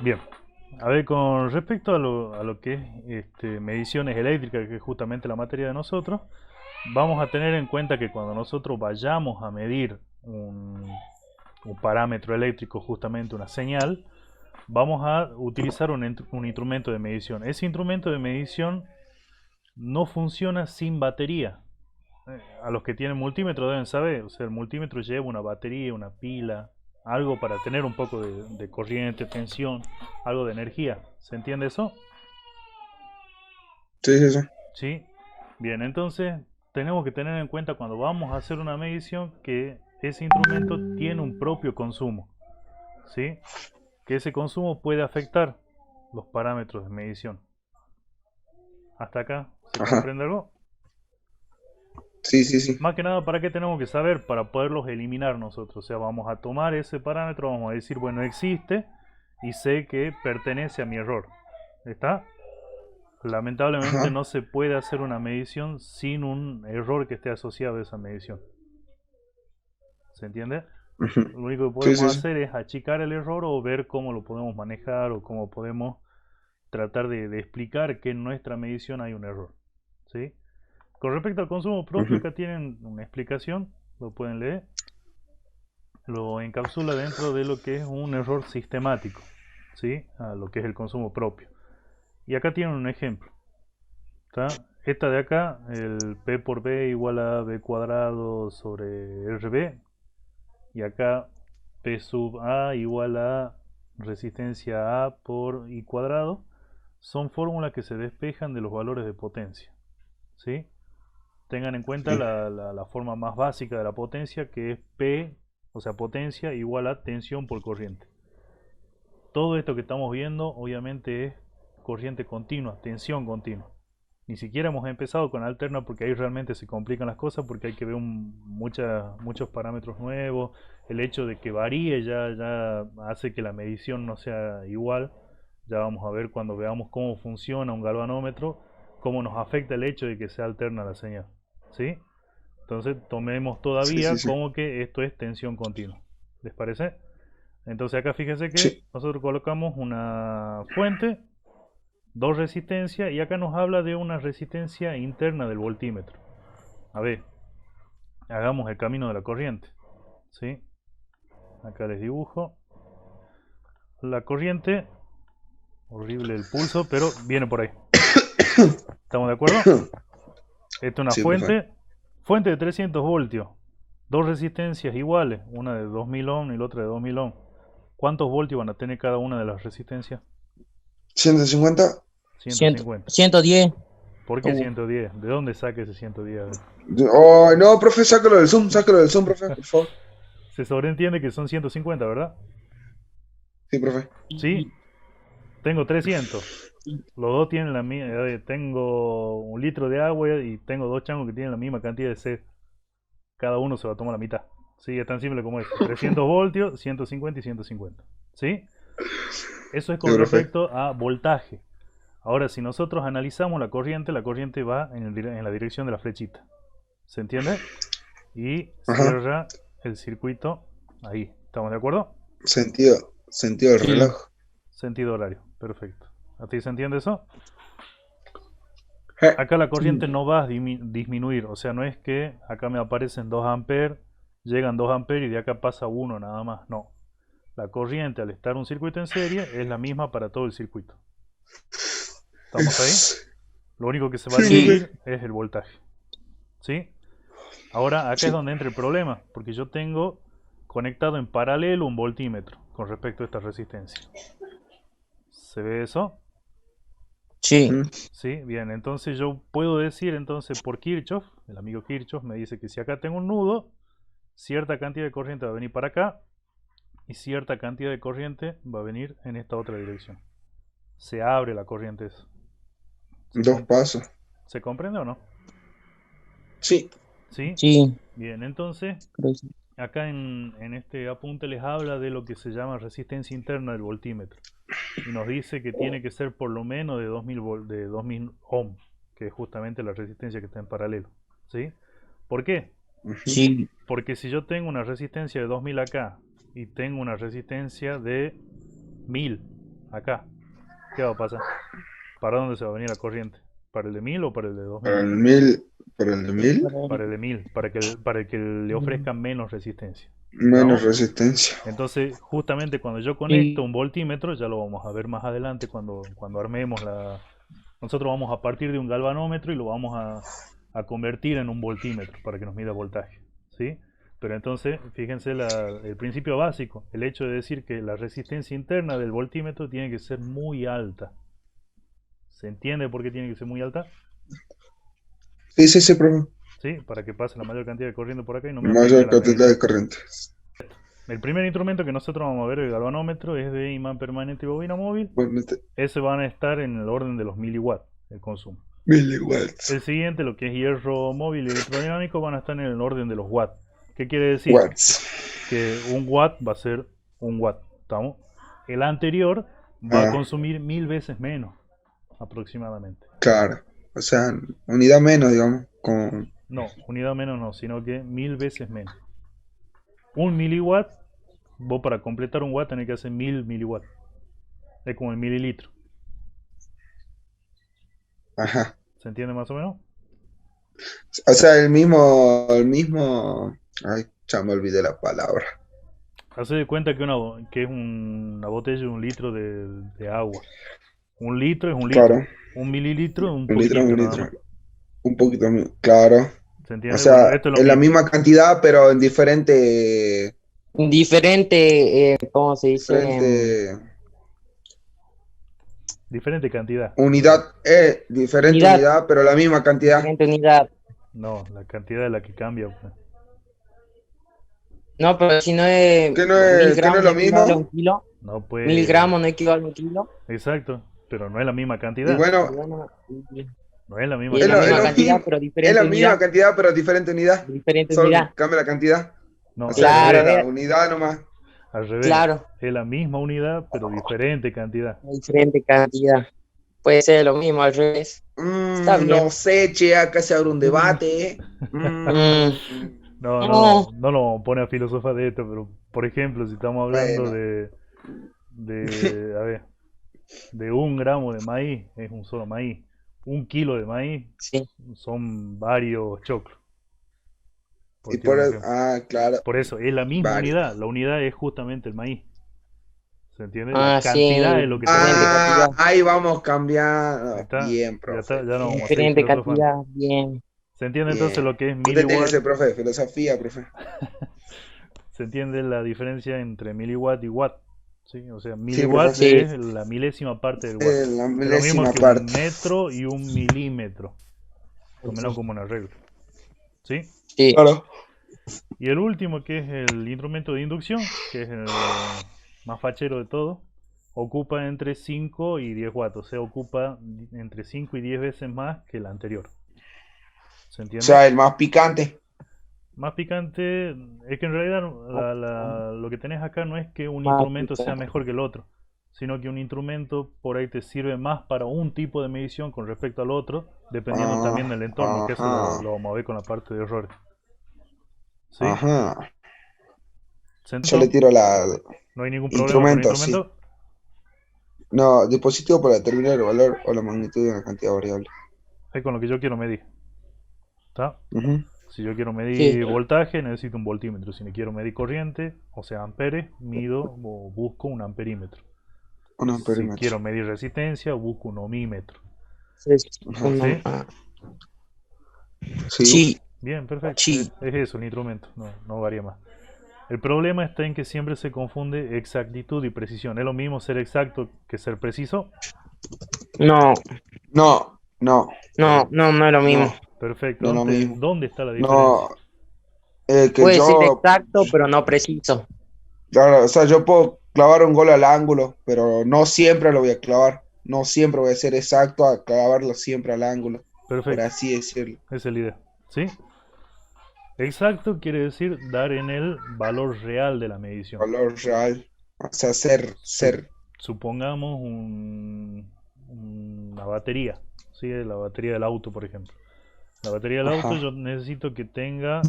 Bien. A ver, con respecto a lo que es mediciones eléctricas, que es justamente la materia de nosotros, vamos a tener en cuenta que cuando nosotros vayamos a medir un parámetro eléctrico, justamente una señal, vamos a utilizar un instrumento de medición. Ese instrumento de medición no funciona sin batería. A los que tienen multímetro deben saber, o sea, el multímetro lleva una batería, una pila, algo para tener un poco de corriente, tensión, algo de energía. ¿Se entiende eso? Sí, sí, sí. Sí. Bien, entonces tenemos que tener en cuenta cuando vamos a hacer una medición que ese instrumento tiene un propio consumo, ¿sí? Que ese consumo puede afectar los parámetros de medición. ¿Hasta acá se Ajá. comprende algo? Sí, sí, sí. Más que nada, ¿para qué tenemos que saber? Para poderlos eliminar nosotros. O sea, vamos a tomar ese parámetro, vamos a decir, bueno, existe y sé que pertenece a mi error. ¿Está? Lamentablemente Ajá. no se puede hacer una medición sin un error que esté asociado a esa medición. ¿Se entiende? Ujú. Lo único que Sí, podemos sí, sí. hacer es achicar el error o ver cómo lo podemos manejar o cómo podemos tratar de explicar que en nuestra medición hay un error. ¿Sí? Con respecto al consumo propio, Ujú. acá tienen una explicación, lo pueden leer. Lo encapsula dentro de lo que es un error sistemático, ¿sí? A lo que es el consumo propio. Y acá tienen un ejemplo, ¿está? Esta de acá, el P por B igual a B cuadrado sobre RB, y acá P sub A igual a resistencia A por I cuadrado, son fórmulas que se despejan de los valores de potencia, ¿sí? Tengan en cuenta Sí. la forma más básica de la potencia, que es P, o sea, potencia igual a tensión por corriente. Todo esto que estamos viendo obviamente es corriente continua, tensión continua. Ni siquiera hemos empezado con alterna porque ahí realmente se complican las cosas porque hay que ver muchos parámetros nuevos. El hecho de que varíe ya hace que la medición no sea igual. Ya vamos a ver cuando veamos cómo funciona un galvanómetro, cómo nos afecta el hecho de que sea alterna la señal. ¿Sí? Entonces tomemos Sí, sí, todavía sí. como que esto es tensión continua. ¿Les parece? Entonces acá fíjense que Sí. nosotros colocamos una fuente, dos resistencias y acá nos habla de una resistencia interna del voltímetro. A ver, hagamos el camino de la corriente. ¿Sí? Acá les dibujo. La corriente, horrible el pulso, pero viene por ahí. ¿Estamos de acuerdo? Esta es una Sí, profe. fuente de 300 voltios. Dos resistencias iguales, una de 2000 ohm y la otra de 2000 ohm. ¿Cuántos voltios van a tener cada una de las resistencias? 150. 150. 110. ¿Por qué 110? ¿De dónde saca ese 110? Oh, no, profe, sácalo del Zoom, profe, por favor. Se sobreentiende que son 150, ¿verdad? Sí, profe. Sí, tengo 300. Los dos tienen la misma. Tengo un litro de agua y tengo dos changos que tienen la misma cantidad de sed. Cada uno se va a tomar la mitad. Sí, es tan simple como eso. 300 voltios, 150 y 150. ¿Sí? Eso es Sí, con profe. respecto a voltaje. Ahora, si nosotros analizamos la corriente va en la dirección de la flechita. ¿Se entiende? Y Ajá. cierra el circuito ahí. ¿Estamos de acuerdo? Sentido del Sí. reloj. Sentido horario. Perfecto. ¿A ti se entiende eso? Je. Acá la corriente no va a disminuir. O sea, no es que acá me aparecen 2 amperes, llegan 2 amperes y de acá pasa uno nada más. No. La corriente al estar un circuito en serie es la misma para todo el circuito. ¿Estamos ahí? Lo único que se va a Sí, Sí. profe. dividir es el voltaje. ¿Sí? Ahora acá es Sí. donde entra el problema, porque yo tengo conectado en paralelo un voltímetro con respecto a esta resistencia. ¿Se ve eso? Sí. Ujú. Sí, bien, entonces yo puedo decir entonces por Kirchhoff, el amigo Kirchhoff me dice que si acá tengo un nudo, cierta cantidad de corriente va a venir para acá y cierta cantidad de corriente va a venir en esta otra dirección. Se abre la corriente eso. ¿Se, Dos com- pasos. ¿Se comprende o no? Sí. Sí, Sí. bien, entonces Creo que sí. acá en este apunte les habla de lo que se llama resistencia interna del voltímetro y nos dice que tiene que ser por lo menos de 2000, de 2000 ohm, que es justamente la resistencia que está en paralelo. ¿Sí? ¿Por qué? Ujú. Sí. Porque si yo tengo una resistencia de 2000 acá y tengo una resistencia de 1000, acá, ¿qué va a pasar? ¿Para dónde se va a venir la corriente? ¿Para el de 1000 o para el de Para 2000? el 1000, para el de 1000, Para el de 1000, para el que le ofrezca menos resistencia. menos ¿Estamos? resistencia. Entonces, justamente cuando yo conecto Y, un voltímetro, ya lo vamos a ver más adelante cuando armemos la... Nosotros vamos a partir de un galvanómetro y lo vamos a convertir en un voltímetro para que nos mida voltaje, ¿sí? Pero entonces, fíjense el principio básico, el hecho de decir que la resistencia interna del voltímetro tiene que ser muy alta. ¿Se entiende por qué tiene que ser muy alta? Sí, profe. ¿Sí? Para que pase la mayor cantidad de corriente por acá y no me afecte Mayor la cantidad medición. de corriente. El primer instrumento que nosotros vamos a ver, el galvanómetro, es de imán permanente y bobina móvil. Bueno, Ese van a estar en el orden de los miliwatts el consumo. miliwatts. El siguiente, lo que es hierro móvil y electrodinámico, van a estar en el orden de los watts. ¿Qué quiere decir? Watts. Que un watt va a ser un watt. ¿Estamos? El anterior va a consumir 1000 veces menos, aproximadamente. Claro. O sea, unidad menos, digamos. Con... No, unidad menos no, sino que 1000 veces menos. Un miliwatt, vos para completar un watt tenés que hacer 1000 miliwatts. Es como el mililitro. Ajá. ¿Se entiende más o menos? O sea, el mismo. Ay, ya me olvidé la palabra. Hace de cuenta que es una botella de 1 litro de agua. 1 litro es 1 litro. Claro. Un mililitro es un Un litro, poquitito un nada litro. más. Un poquito, claro. ¿Se O entiende? sea, Bueno, esto es lo es la mismo. misma cantidad, pero en diferente. ¿cómo se dice? Diferente Diferente cantidad. unidad. Diferente Unidad. unidad, pero la misma cantidad. Diferente unidad. No, la cantidad es la que cambia, pues. No, pero si no es ¿Qué no 1000 es, que no gramos es no lo equivale a mismo? 1 kilo. No 1000 puede. gramos no equivale a 1 kilo. Exacto, pero no es la misma Y cantidad. bueno, Y bueno, No es la misma y es la misma cantidad. cantidad, pero es diferente la misma unidad. cantidad, pero diferente unidad. Diferente Solo unidad. que cambia la cantidad. No, O al sea, Claro, revés. la unidad nomás. Al revés. Claro, Es la misma unidad, pero diferente cantidad. diferente cantidad. Puede ser lo mismo al revés. Está bien. No sé, che, acá se abre un debate. No lo pone a filosofar de esto, pero por ejemplo, si estamos hablando Bueno. a ver, de 1 gramo de maíz, es un solo maíz. 1 kilo de maíz Sí. son varios choclos. Por Y tirar por un el, ejemplo. claro. Por eso, es la misma Varios. unidad. La unidad es justamente el maíz. ¿Se entiende? Ah, La cantidad sí, es lo que diferente cambia. cantidad. Ahí vamos cambiando. ¿Está? Bien, Ya profe. está, ya no vamos a seguir Diferente filosofando. cantidad, bien. ¿Se entiende entonces Bien. lo que es Usted tiene que miliwatt? ser profe de filosofía, profe. ¿Se entiende la diferencia entre miliwatt y watt? ¿Sí? O sea, Sí, miliwatt profe. es la milésima parte del watt. La Es lo mismo milésima que parte. un metro y un milímetro. Tómenlo como una regla. ¿Sí? Sí. Claro. Y el último, que es el instrumento de inducción, que es el más fachero de todo, ocupa entre 5 y 10 watts. O sea, ocupa entre 5 y 10 veces más que el anterior. ¿Se O entiende? sea, el más picante. Más picante es que en realidad lo que tenés acá no es que un Más instrumento sea picante. mejor que el otro, sino que un instrumento por ahí te sirve más para un tipo de medición con respecto al otro, dependiendo también del entorno, que eso Ajá. lo vamos a ver con la parte de errores. ¿Sí? Ajá. ¿Se Yo entró? le tiro la ¿No hay ningún problema con el instrumento, sí. instrumento? No, dispositivo para determinar el valor o la magnitud de una cantidad variable. Es con lo que yo quiero medir. ¿Está? Ujú. Si yo quiero medir Sí. voltaje, necesito un voltímetro. Si me quiero medir corriente, o sea, amperes, mido o busco un amperímetro. Un Si amperímetro. quiero medir resistencia, busco un ohmímetro. Ajá. ¿Sí? Sí. Sí. Bien, perfecto. Sí. Es eso el instrumento, no varía más. El problema está en que siempre se confunde exactitud y precisión. ¿Es lo mismo ser exacto que ser preciso? No, No, no es lo mismo. Perfecto. No es lo mismo. ¿Dónde está la diferencia? No, que Puede ser yo, exacto, pero no preciso. claro, o sea, yo puedo clavar un gol al ángulo, pero no siempre lo voy a clavar. No siempre voy a ser exacto a clavarlo siempre al ángulo, por Perfecto. así decirlo. Esa es la idea. ¿Sí? Exacto quiere decir dar en el valor real de la medición. Valor real. O sea, ser. Supongamos una batería, ¿sí? La batería del auto, por ejemplo. La batería del auto Ajá. yo necesito que tenga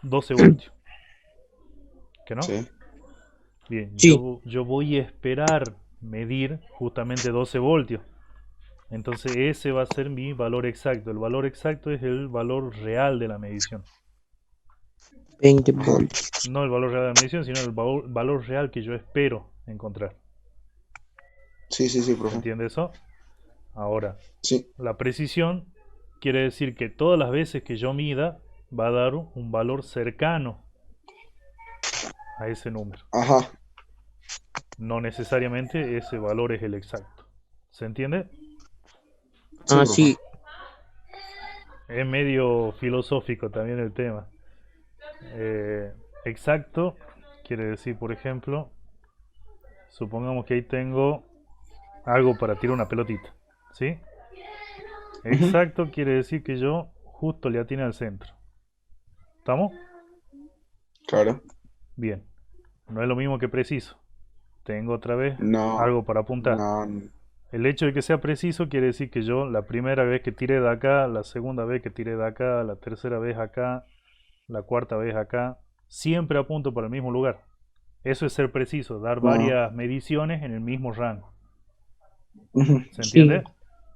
12 voltios. ¿Que no? Sí. Bien, Sí. yo voy a esperar medir justamente 12 voltios. Entonces ese va a ser mi valor exacto. El valor exacto es el valor real de la medición. 20 voltios. No el valor real de la medición, sino el valor real que yo espero encontrar. Sí, ¿Se profe. entiende eso? Ahora, Sí. la precisión quiere decir que todas las veces que yo mida va a dar un valor cercano a ese número. Ajá. No necesariamente ese valor es el exacto. ¿Se entiende? Sí, profe. Sí. Es medio filosófico también el tema. Exacto quiere decir, por ejemplo, supongamos que ahí tengo algo para tirar una pelotita, ¿sí? Exacto quiere decir que yo justo le atine al centro. ¿Estamos? Claro. Bien. No es lo mismo que preciso. Tengo otra vez No. algo para apuntar. No. El hecho de que sea preciso quiere decir que yo la primera vez que tiré de acá, la segunda vez que tiré de acá, la tercera vez acá, la cuarta vez acá, siempre apunto para el mismo lugar. Eso es ser preciso, dar varias mediciones en el mismo rango. ¿Se entiende?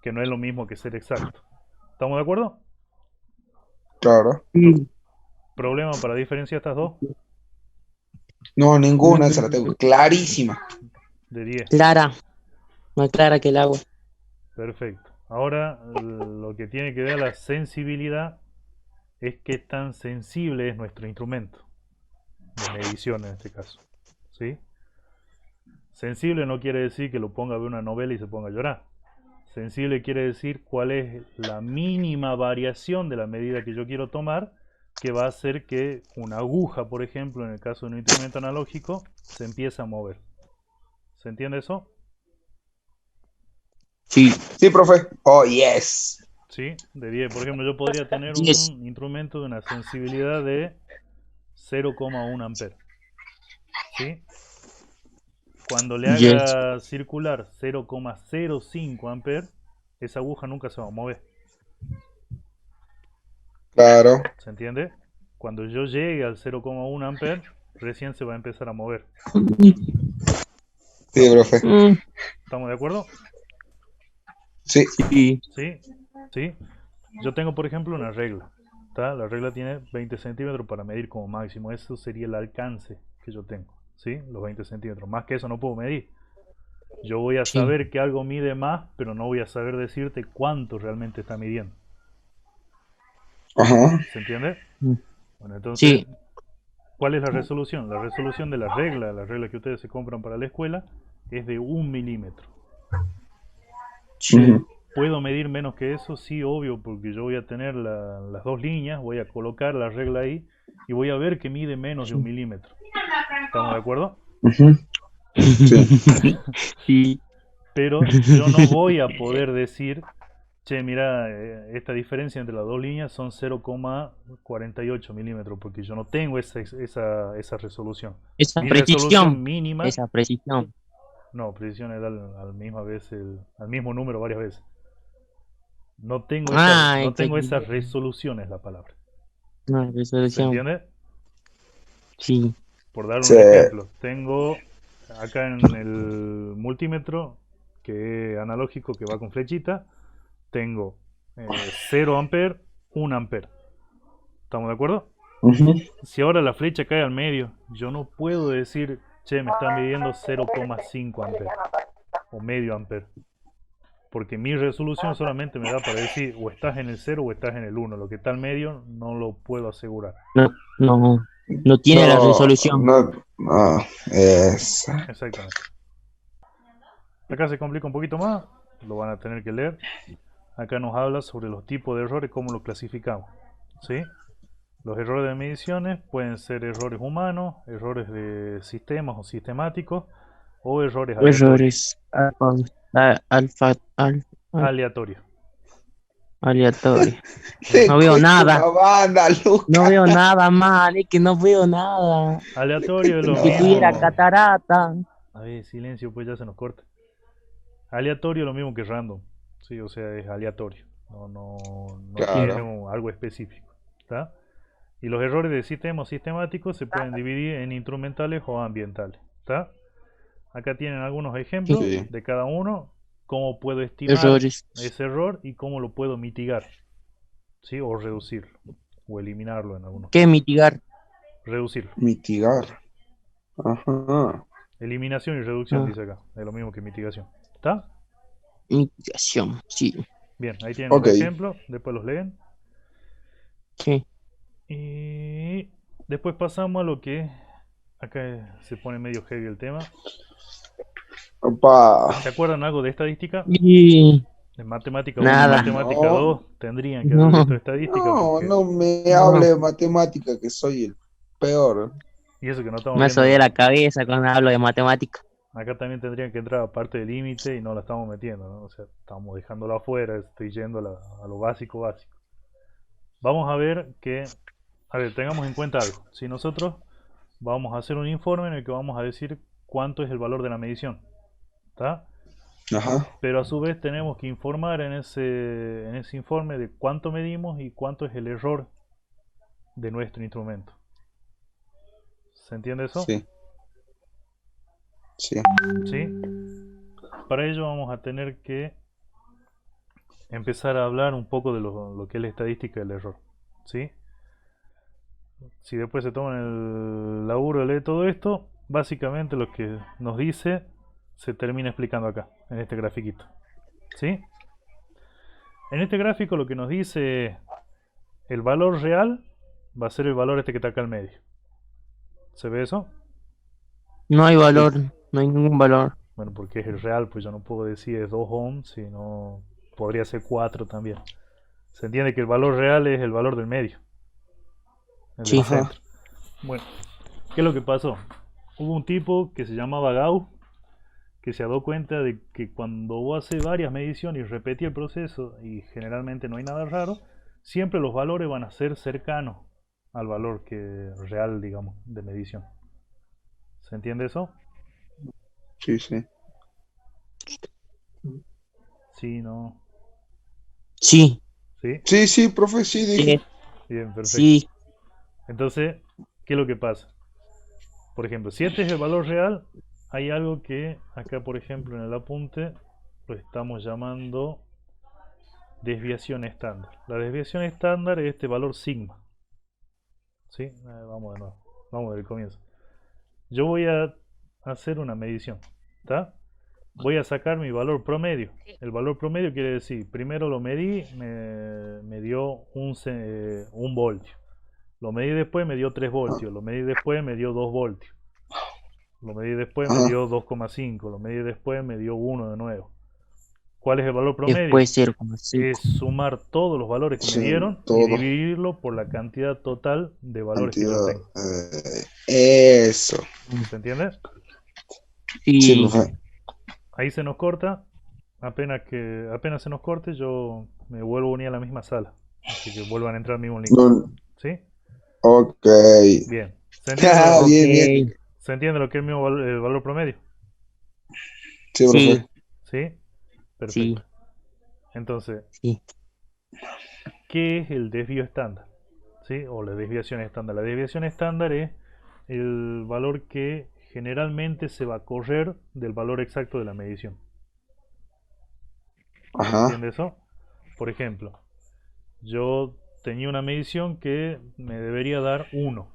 Que no es lo mismo que ser exacto. ¿Estamos de acuerdo? Claro. ¿Problema para diferenciar estas dos? No, ninguna, esa la tengo clarísima. De 10. Clara. Más clara que el agua. Perfecto. Ahora lo que tiene que ver la sensibilidad es qué tan sensible es nuestro instrumento de medición en este caso. ¿Sí? Sensible no quiere decir que lo ponga a ver una novela y se ponga a llorar. Sensible quiere decir cuál es la mínima variación de la medida que yo quiero tomar que va a hacer que una aguja, por ejemplo, en el caso de un instrumento analógico, se empiece a mover. ¿Se entiende eso? Sí. Sí, profe. Oh, yes. Sí, de 10. Por ejemplo, yo podría tener Yes. un instrumento de una sensibilidad de 0,1 amperes. ¿Sí? Cuando le haga circular 0,05 amperes, esa aguja nunca se va a mover. Claro. ¿Se entiende? Cuando yo llegue al 0,1 amperes, recién se va a empezar a mover. Sí, profe. ¿Estamos de acuerdo? Sí. Sí. Sí. ¿Sí? Yo tengo, por ejemplo, una regla. ¿Tá? La regla tiene 20 centímetros para medir como máximo. Eso sería el alcance que yo tengo. ¿Sí? Los 20 centímetros. Más que eso no puedo medir. Yo voy a saber que algo mide más, pero no voy a saber decirte cuánto realmente está midiendo. Ajá. ¿Se entiende? Bueno, entonces, ¿cuál es la resolución? La resolución de la regla que ustedes se compran para la escuela, es de 1 milímetro. Sí. ¿Puedo medir menos que eso? Sí, obvio, porque yo voy a tener las dos líneas, voy a colocar la regla ahí y voy a ver que mide menos de 1 milímetro. ¿Estamos de acuerdo? Sí. Pero yo no voy a poder decir, che, mira, esta diferencia entre las dos líneas son 0,48 milímetros, porque yo no tengo esa resolución. Esa Mi precisión. resolución mínima... Esa precisión. No, precisión es dar al mismo número varias veces. No tengo esa resolución, es la palabra. No, ¿Se resolución. entiende? Sí. Por dar un ejemplo, tengo acá en el multímetro, que es analógico, que va con flechita, tengo 0 amper, 1 amper. ¿Estamos de acuerdo? Si ahora la flecha cae al medio, yo no puedo decir, che, me está midiendo 0,5 amper o medio amper. Porque mi resolución solamente me da para decir o estás en el 0 o estás en el 1. Lo que está al medio no lo puedo asegurar. No tiene la resolución. No, es... Exactamente. Acá se complica un poquito más, lo van a tener que leer. Acá nos habla sobre los tipos de errores, cómo los clasificamos. ¿Sí? Los errores de mediciones pueden ser errores humanos, errores de sistemas o sistemáticos, o errores aleatorios. Aleatorio. Aleatorio. Sí, No veo nada. Banda, No veo nada, man. Es que no veo nada. Aleatorio es lo Si tuviera mismo. catarata. A ver, silencio, pues ya se nos corta. Aleatorio es lo mismo que random. Sí, o sea, es aleatorio. No Claro. tiene algo específico. ¿Está? Y los errores de sistemas sistemáticos se pueden dividir en instrumentales o ambientales. ¿Está? Acá tienen algunos ejemplos Sí. de cada uno, cómo puedo estimar Errores. ese error y cómo lo puedo mitigar, ¿sí? O reducirlo, o eliminarlo en algunos ¿Qué casos. mitigar? Reducirlo. Mitigar. Ajá. Eliminación y reducción, Ah, dice acá. Es lo mismo que mitigación. ¿Está? mitigación, sí. Bien, ahí tienen Ok. los ejemplos, después los leen. Sí. Y después pasamos a lo que acá se pone medio heavy el tema. Opa. ¿Se acuerdan algo de estadística? Y En matemática 1 y nada. matemática No. 2 tendrían que haber visto No, estadística No, porque... no me hable no. de matemática, que soy el peor. Y eso que no estamos Me soy la viendo... cabeza cuando hablo de matemática. Acá también tendrían que entrar a parte del límite y no la estamos metiendo, ¿no? O sea, estamos dejándolo afuera, estoy yendo a lo básico básico. Vamos a ver que... A ver, tengamos en cuenta algo. Si nosotros vamos a hacer un informe en el que vamos a decir cuánto es el valor de la medición, ¿está? Ajá. Pero a su vez tenemos que informar en ese informe de cuánto medimos y cuánto es el error de nuestro instrumento. ¿Se entiende eso? Sí. Sí. ¿Sí? Para ello vamos a tener que empezar a hablar un poco de lo que es la estadística del error. ¿Sí? Si después se toman el laburo de leer todo esto, básicamente lo que nos dice se termina explicando acá, en este grafiquito. ¿Sí? En este gráfico lo que nos dice el valor real va a ser el valor este que está acá al medio. ¿Se ve eso? No hay Sí. valor, no hay ningún valor. Bueno, porque es el real, pues yo no puedo decir es 2 ohms, sino podría ser 4 también. Se entiende que el valor real es el valor del medio, el del Sí. Ajá. centro. Bueno, ¿qué es lo que pasó? Hubo un tipo que se llamaba Gauss que se dio cuenta de que cuando vos haces varias mediciones y repetís el proceso y generalmente no hay nada raro, siempre los valores van a ser cercanos al valor que real, digamos, de medición. ¿Se entiende eso? Sí, sí. Sí, no. Sí, ¿Sí? Sí, sí, profe, sí, dije. sí, Bien, perfecto. sí. Entonces, ¿qué es lo que pasa? Por ejemplo, si este es el valor real, hay algo que acá, por ejemplo, en el apunte lo estamos llamando desviación estándar. La desviación estándar es este valor sigma. ¿Sí? Vamos de nuevo. Vamos del comienzo. Yo voy a hacer una medición. ¿Está? Voy a sacar mi valor promedio. El valor promedio quiere decir, primero lo medí, me dio un voltio. Lo medí después, me dio 3 voltios. Lo medí después, me dio 2 voltios. Lo medí después, me Ajá. dio 2,5. Lo medí después, me dio 1 de nuevo. ¿Cuál es el valor promedio? Después 0,5. Es sumar todos los valores que me Sí, dieron y todo. dividirlo por la cantidad total de valores que yo Cantidad. tengo. Eso. ¿Se entiende? Sí, Sí, profe. Ahí se nos corta. Apenas se nos corte, yo me vuelvo a unir a la misma sala. Así que vuelvan a entrar al mismo link. No, ¿Sí? ok. Bien. ¿Se entiende lo, ok. Bien, bien. ¿se entiende lo que es el valor promedio? Sí, Sí, profe. ¿Sí? sí, Perfecto. Entonces, sí. ¿qué es el desvío estándar? ¿Sí? O la desviación estándar. La desviación estándar es el valor que generalmente se va a correr del valor exacto de la medición. ¿Se Ajá. entiende eso? Por ejemplo, yo tenía una medición que me debería dar 1.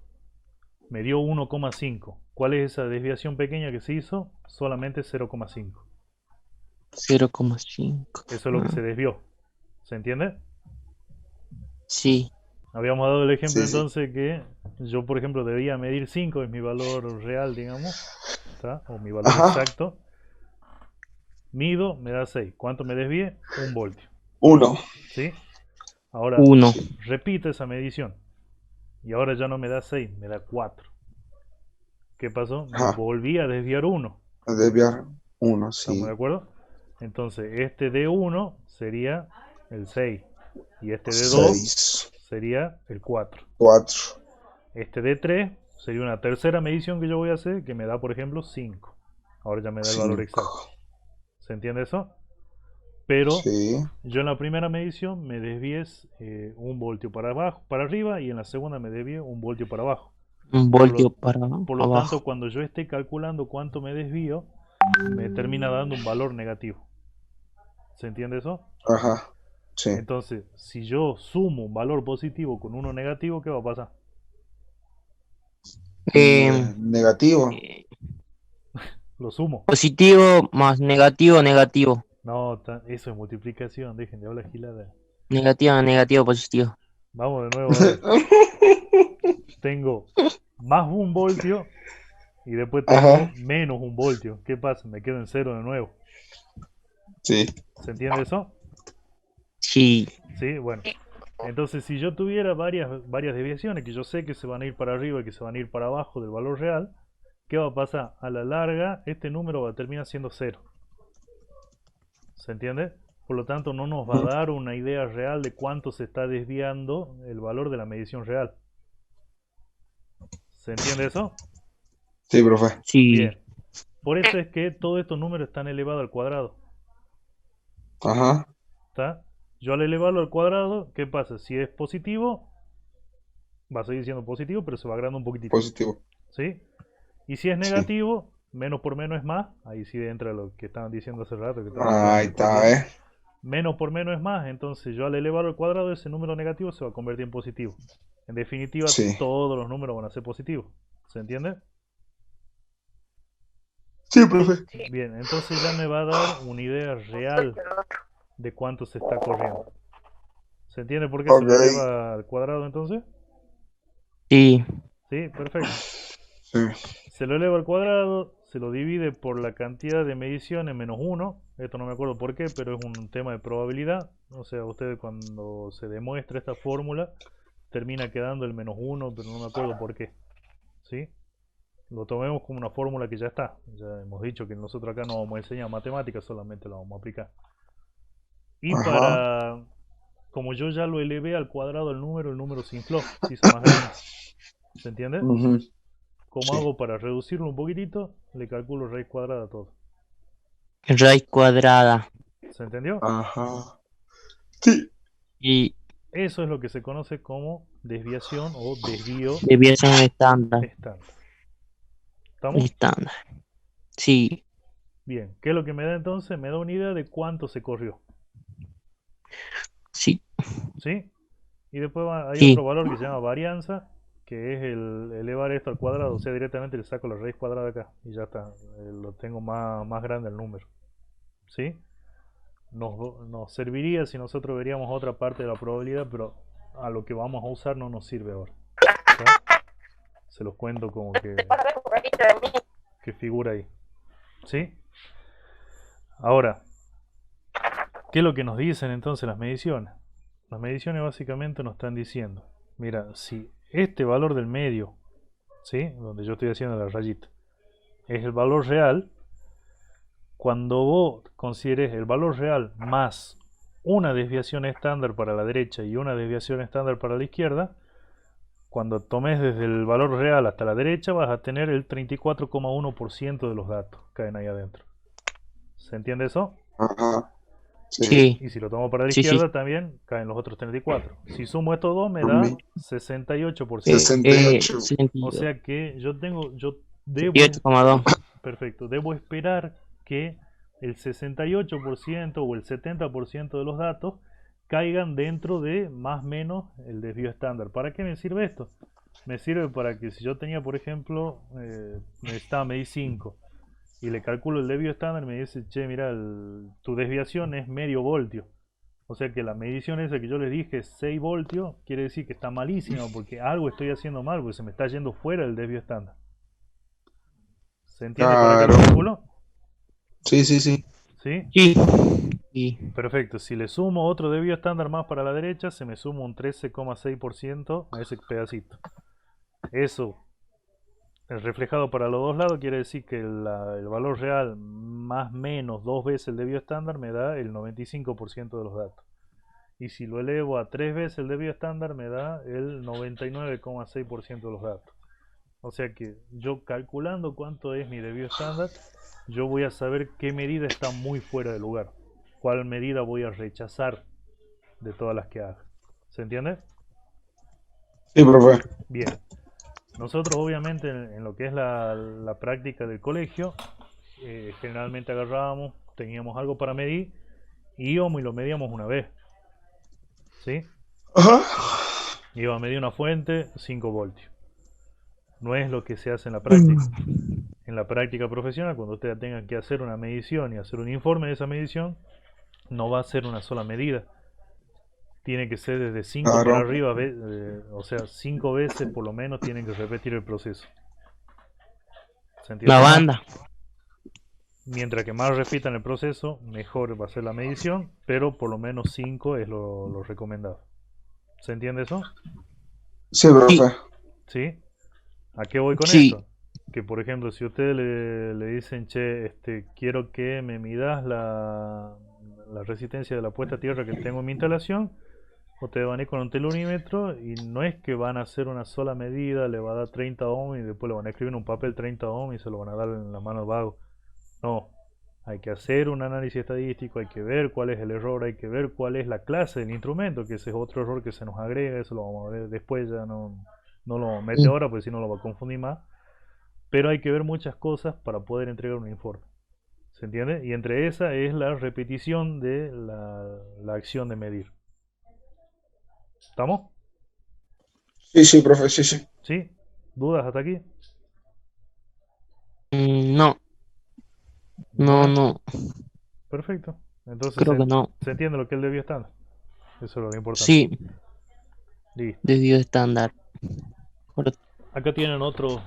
Me dio 1,5. ¿Cuál es esa desviación pequeña que se hizo? Solamente 0,5. 0,5. Eso es lo que se desvió. ¿Se entiende? Sí, Habíamos dado el ejemplo Sí, sí. entonces que yo, por ejemplo, debía medir 5, es mi valor real, digamos, ¿está? O mi valor Ajá. exacto. Mido, me da 6. ¿Cuánto me desvié? 1 voltio. 1. ¿Sí? Ahora, 1. Sí. repito esa medición. Y ahora ya no me da 6, me da 4. ¿Qué pasó? Me Ajá. volví a desviar 1. A desviar 1, ¿Estamos de sí. acuerdo? Entonces, este de 1 sería el 6. Y este de 2 6. sería el 4. 4. Este de 3 sería una tercera medición que yo voy a hacer que me da, por ejemplo, 5. Ahora ya me da el valor exacto. 5. ¿Se entiende eso? Pero Sí. yo en la primera medición me desvié 1 voltio para abajo, para arriba, y en la segunda me desvié 1 voltio para abajo. Un Por voltio lo, para por lo tanto, abajo. cuando yo esté calculando cuánto me desvío, me termina dando un valor negativo. ¿Se entiende eso? Ajá, sí. Entonces, si yo sumo un valor positivo con uno negativo, ¿qué va a pasar? Negativo. Lo sumo. Positivo más negativo, negativo. No, eso es multiplicación, dejen de hablar gilada. Negativo, negativo, positivo. Vamos de nuevo a ver. Tengo más 1 voltio y después tengo Ajá, menos 1 voltio. ¿Qué pasa? Me quedo en cero de nuevo. sí. ¿Se entiende eso? Sí. Sí, bueno. Entonces, si yo tuviera varias desviaciones que yo sé que se van a ir para arriba y que se van a ir para abajo del valor real, ¿qué va a pasar? A la larga, este número va a terminar siendo 0. ¿Se entiende? Por lo tanto, no nos va a dar una idea real de cuánto se está desviando el valor de la medición real. ¿Se entiende eso? Sí, profe. Sí. Bien. Por eso es que todos estos números están elevados al cuadrado. Ajá, ¿Está? Yo al elevarlo al cuadrado, ¿qué pasa? Si es positivo, va a seguir siendo positivo, pero se va agrandando un poquitito. positivo. ¿Sí? Y si es Sí. negativo, menos por menos es más. Ahí sí entra lo que estaban diciendo hace rato. Que Ahí está, ¿eh? Menos por menos es más. Entonces yo al elevarlo al cuadrado, ese número negativo se va a convertir en positivo. En definitiva, Sí. todos los números van a ser positivos. ¿Se entiende? Sí, profe. Bien, entonces ya me va a dar una idea real de cuánto se está corriendo. ¿Se entiende por qué se lo Ok. eleva al cuadrado entonces? Sí. Sí, perfecto. Sí. Se lo eleva al cuadrado, se lo divide por la cantidad de mediciones menos 1. Esto no me acuerdo por qué, pero es un tema de probabilidad. O sea, ustedes cuando se demuestra esta fórmula, termina quedando el menos 1, pero no me acuerdo por qué. ¿Sí? Lo tomemos como una fórmula que ya está. Ya hemos dicho que nosotros acá no vamos a enseñar matemáticas, solamente la vamos a aplicar. Y Ajá. como yo ya lo elevé al cuadrado el número se infló, se hizo más grande. ¿Se entiende? Ujú. ¿Cómo Sí. hago para reducirlo un poquitito? Le calculo raíz cuadrada a todo. Raíz cuadrada. ¿Se entendió? Ajá. Sí. Y Eso es lo que se conoce como desviación o desvío desviación estándar. estándar. ¿Estamos? Estándar. Sí. Bien. ¿Qué es lo que me da entonces? Me da una idea de cuánto se corrió. Sí. ¿Sí? Y después hay otro Sí. valor que se llama varianza, que es el elevar esto al cuadrado. O sea, directamente le saco la raíz cuadrada acá y ya está. Lo tengo más grande el número. ¿Sí? Nos serviría si nosotros veríamos otra parte de la probabilidad, pero a lo que vamos a usar no nos sirve ahora. ¿Está? Se los cuento como que figura ahí. ¿Sí? Ahora, ¿qué es lo que nos dicen entonces las mediciones? Las mediciones básicamente nos están diciendo, mira, si este valor del medio, ¿sí? Donde yo estoy haciendo la rayita, es el valor real, cuando vos consideres el valor real más una desviación estándar para la derecha y una desviación estándar para la izquierda, cuando tomes desde el valor real hasta la derecha vas a tener el 34,1% de los datos caen ahí adentro. ¿Se entiende eso? Ajá. Sí. Sí. Y si lo tomo para la Sí, izquierda sí. también caen los otros 34. Si sumo estos dos me A da mí. 68%. 68. O 62. sea que yo debo, 68,2. perfecto, debo esperar que el 68% o el 70% de los datos caigan dentro de más o menos el desvío estándar. ¿Para qué me sirve esto? Me sirve para que si yo tenía, por ejemplo, necesitaba medir 5 y le calculo el desvío estándar, me dice, che, mira, tu desviación es medio voltio. O sea que la medición esa que yo les dije es 6 voltios, quiere decir que está malísima porque algo estoy haciendo mal, porque se me está yendo fuera del desvío estándar. ¿Se entiende para qué lo Claro. calculo? Sí, sí, sí. ¿Sí? Sí. Sí. Perfecto. Si le sumo otro desvío estándar más para la derecha, se me suma un 13,6% a ese pedacito. Eso, reflejado para los dos lados, quiere decir que el valor real más menos dos veces el desvío estándar me da el 95% de los datos. Y si lo elevo a 3 veces el desvío estándar me da el 99,6% de los datos. O sea que yo calculando cuánto es mi desvío estándar, yo voy a saber qué medida está muy fuera de lugar, cuál medida voy a rechazar de todas las que haga. ¿Se entiende? Sí, profe. Bien. Nosotros obviamente en lo que es la práctica del colegio, generalmente agarrábamos, teníamos algo para medir, íbamos y lo medíamos una vez. ¿Sí? Ajá. Iba a medir una fuente, 5 voltios. No es lo que se hace en la práctica. En la práctica profesional, cuando ustedes tengan que hacer una medición y hacer un informe de esa medición, no va a ser una sola medida. Tiene que ser desde 5 para Claro. arriba, o sea, 5 veces por lo menos tienen que repetir el proceso. ¿Se entiende? La Ajá. banda. Mientras que más repitan el proceso, mejor va a ser la medición, pero por lo menos 5 es lo recomendado. ¿Se entiende eso? Sí, profe. ¿Sí? ¿A qué voy con Sí. esto? Que por ejemplo, si ustedes le dicen, che, quiero que me midas la resistencia de la puesta a tierra que tengo en mi instalación, ustedes van a ir con un telurímetro y no es que van a hacer una sola medida, le va a dar 30 ohms y después le van a escribir en un papel 30 ohms y se lo van a dar en la mano al vago. No, hay que hacer un análisis estadístico, hay que ver cuál es el error, hay que ver cuál es la clase del instrumento, que ese es otro error que se nos agrega, eso lo vamos a ver después, ya no lo mete ahora porque si no lo va a confundir más. Pero hay que ver muchas cosas para poder entregar un informe. ¿Se entiende? Y entre esa es la repetición de la acción de medir. ¿Estamos? Sí, profe, sí. ¿Sí? ¿Dudas hasta aquí? No, Bueno, no, perfecto. Entonces creo que no. se entiende lo que él debió estar. Eso es lo importante. Sí, Listo. debió estándar. Correcto. Acá tienen otros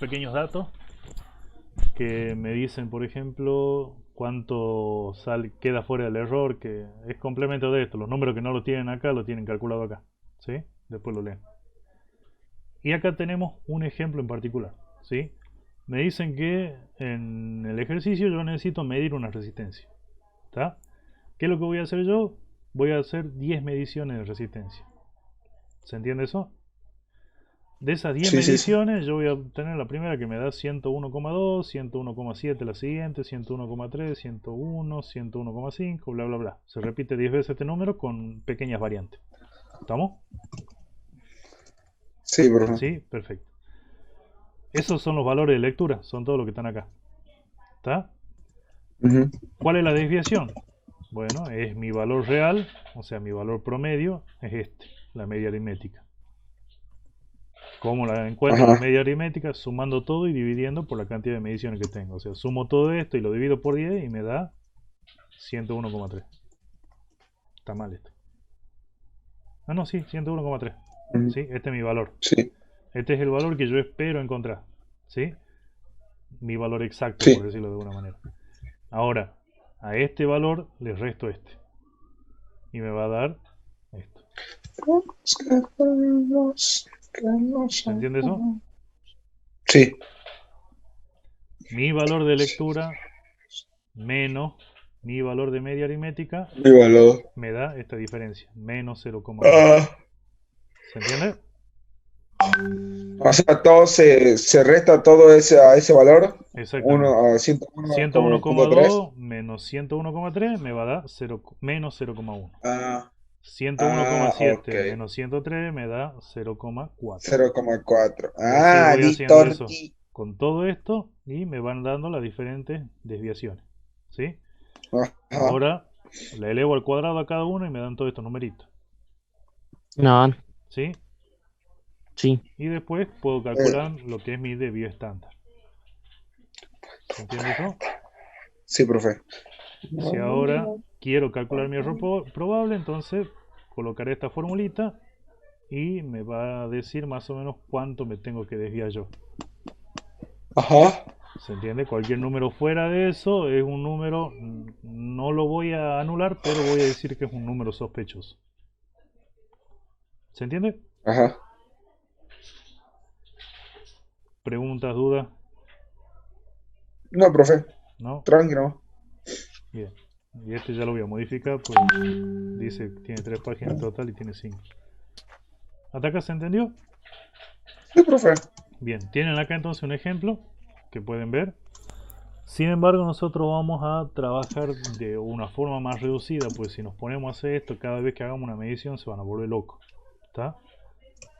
pequeños datos que me dicen, por ejemplo, cuánto queda fuera del error, que es complemento de esto. Los números que no lo tienen acá, lo tienen calculado acá. ¿Sí? Después lo leen. Y acá tenemos un ejemplo en particular. ¿Sí? Me dicen que en el ejercicio yo necesito medir una resistencia. ¿Está? ¿Qué es lo que voy a hacer yo? Voy a hacer 10 mediciones de resistencia. ¿Se entiende eso? De esas 10 Sí. mediciones, yo voy a obtener la primera que me da 101,2, 101,7 la siguiente, 101,3, 101, 101,5, bla, bla, bla. Se repite 10 veces este número con pequeñas variantes. ¿Estamos? Sí, profe. Sí, perfecto. Esos son los valores de lectura, son todos los que están acá. ¿Está? Ujú. ¿Cuál es la desviación? Bueno, es mi valor real, o sea, mi valor promedio es la media aritmética. ¿Cómo la encuentro la Ajá. media aritmética? Sumando todo y dividiendo por la cantidad de mediciones que tengo. O sea, sumo todo esto y lo divido por 10 y me da 101,3. Está mal esto. Ah, no, sí, 101,3. Ujú. ¿Sí? Este es mi valor. Sí. Este es el valor que yo espero encontrar. ¿Sí? Mi valor exacto, Sí. por decirlo de alguna manera. Ahora, a este valor le resto este. Y me va a dar esto. ¿Se entiende eso? Sí. Mi valor de lectura menos mi valor de media aritmética Mi valor. me da esta diferencia, menos 0,1. Ah. ¿Se entiende? O sea, todo se resta todo a ese valor. Exactamente. 101,3. 101,2 menos 101,3 me va a dar menos 0,1. Ah, 101,7 ok. menos 103 me da 0,4. 0,4. Y así Ah, voy di haciendo eso torti. con todo esto y me van dando las diferentes desviaciones. ¿Sí? Ajá. Ahora le elevo al cuadrado a cada uno y me dan todos estos numeritos. No, ¿Sí? sí. Y después puedo calcular lo que es mi desvío estándar. ¿Se entiende eso? Sí, profe. Si ahora quiero calcular mi error probable, entonces colocaré esta formulita y me va a decir más o menos cuánto me tengo que desviar yo. Ajá. ¿Se entiende? Cualquier número fuera de eso es un número, no lo voy a anular, pero voy a decir que es un número sospechoso. ¿Se entiende? Ajá. ¿Preguntas, dudas? No, profe. ¿No? Tranquilo. Bien. Y este ya lo voy a modificar porque dice que tiene 3 páginas en total y tiene 5. ¿Hasta acá se entendió? Sí, profe. Bien, tienen acá entonces un ejemplo que pueden ver. Sin embargo, nosotros vamos a trabajar de una forma más reducida, pues si nos ponemos a hacer esto cada vez que hagamos una medición se van a volver locos. ¿Está?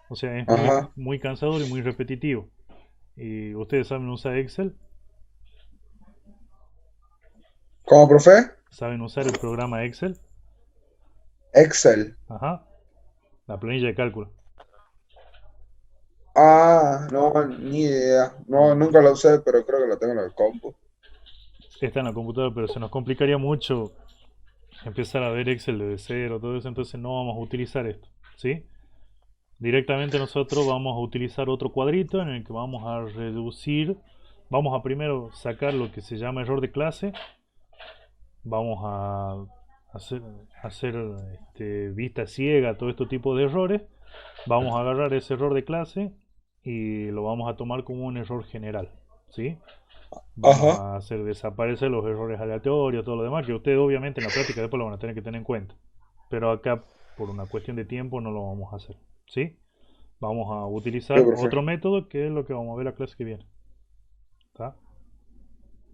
O sea, es Ajá. muy cansador y muy repetitivo. ¿Y ustedes saben usar Excel? ¿Cómo, profe? ¿Saben usar el programa Excel? Excel. Ajá, la planilla de cálculo. Ah, no, ni idea. No, nunca la usé, pero creo que la tengo en el compu. Está en la computadora, pero se nos complicaría mucho empezar a ver Excel desde cero, todo eso, entonces no vamos a utilizar esto, ¿sí? Directamente nosotros vamos a utilizar otro cuadrito en el que vamos a reducir, vamos a primero sacar lo que se llama error de clase, vamos a hacer, hacer vista ciega a todo este tipo de errores, vamos a agarrar ese error de clase y lo vamos a tomar como un error general, ¿sí? Vamos Ajá. a hacer desaparecer los errores aleatorios, todo lo demás, que ustedes obviamente en la práctica después lo van a tener que tener en cuenta. Pero acá, por una cuestión de tiempo, no lo vamos a hacer, ¿sí? Vamos a Sí, utilizar profe. otro método que es lo que vamos a ver la clase que viene. ¿Está?